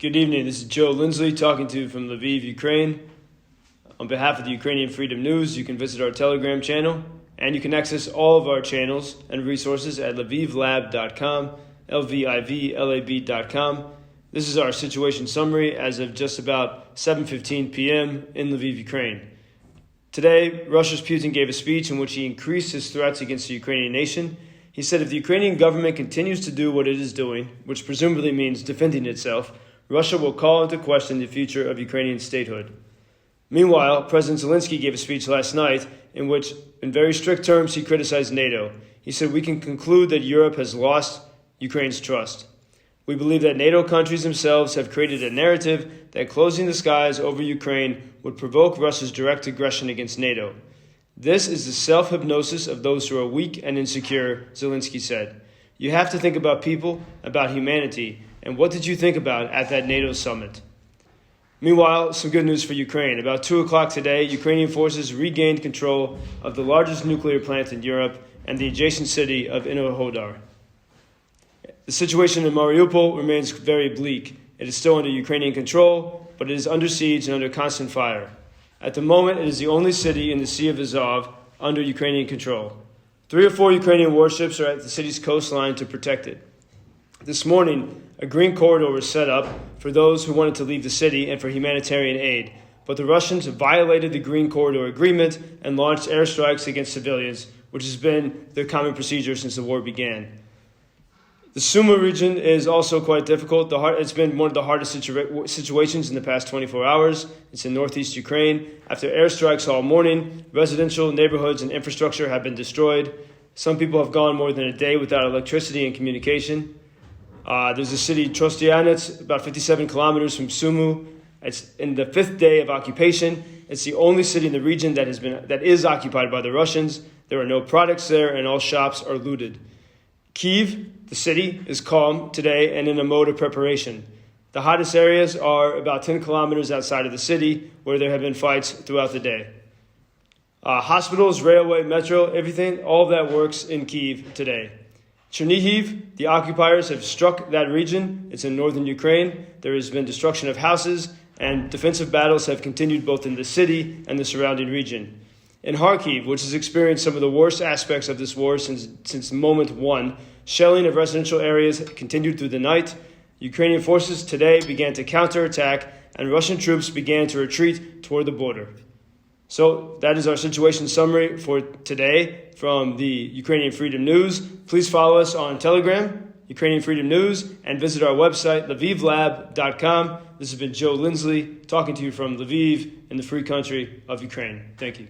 Good evening. This is Joe Lindsley talking to you from Lviv, Ukraine. On behalf of the Ukrainian Freedom News, you can visit our Telegram channel, and you can access all of our channels and resources at lvivlab.com, lvivlab.com. This is our situation summary as of just about 7:15 p.m. in Lviv, Ukraine. Today, Russia's Putin gave a speech in which he increased his threats against the Ukrainian nation. He said if the Ukrainian government continues to do what it is doing, which presumably means defending itself, Russia will call into question the future of Ukrainian statehood. Meanwhile, President Zelensky gave a speech last night in which, in very strict terms, he criticized NATO. He said, "We can conclude that Europe has lost Ukraine's trust. We believe that NATO countries themselves have created a narrative that closing the skies over Ukraine would provoke Russia's direct aggression against NATO. This is the self-hypnosis of those who are weak and insecure," Zelensky said. "You have to think about people, about humanity, and what did you think about at that NATO summit?" Meanwhile, some good news for Ukraine. About 2 o'clock today, Ukrainian forces regained control of the largest nuclear plant in Europe and the adjacent city of Inohodar. The situation in Mariupol remains very bleak. It is still under Ukrainian control, but it is under siege and under constant fire. At the moment, it is the only city in the Sea of Azov under Ukrainian control. 3 or 4 Ukrainian warships are at the city's coastline to protect it. This morning, a green corridor was set up for those who wanted to leave the city and for humanitarian aid, but the Russians violated the green corridor agreement and launched airstrikes against civilians, which has been the common procedure since the war began. The Sumy region is also quite difficult. It's been one of the hardest situations in the past 24 hours. It's in northeast Ukraine. After airstrikes all morning, residential neighborhoods and infrastructure have been destroyed. Some people have gone more than a day without electricity and communication. There's a city, Trostianets, about 57 kilometers from Sumy. It's in the 5th day of occupation. It's the only city in the region that is occupied by the Russians. There are no products there, and all shops are looted. Kyiv, the city, is calm today and in a mode of preparation. The hottest areas are about 10 kilometers outside of the city, where there have been fights throughout the day. Hospitals, railway, metro, everything, all of that works in Kyiv today. Chernihiv, the occupiers have struck that region. It's in northern Ukraine. There has been destruction of houses, and defensive battles have continued both in the city and the surrounding region. In Kharkiv, which has experienced some of the worst aspects of this war since moment one, shelling of residential areas continued through the night. Ukrainian forces today began to counterattack, and Russian troops began to retreat toward the border. So that is our situation summary for today from the Ukrainian Freedom News. Please follow us on Telegram, Ukrainian Freedom News, and visit our website, lvivlab.com. This has been Joe Lindsley talking to you from Lviv in the free country of Ukraine. Thank you.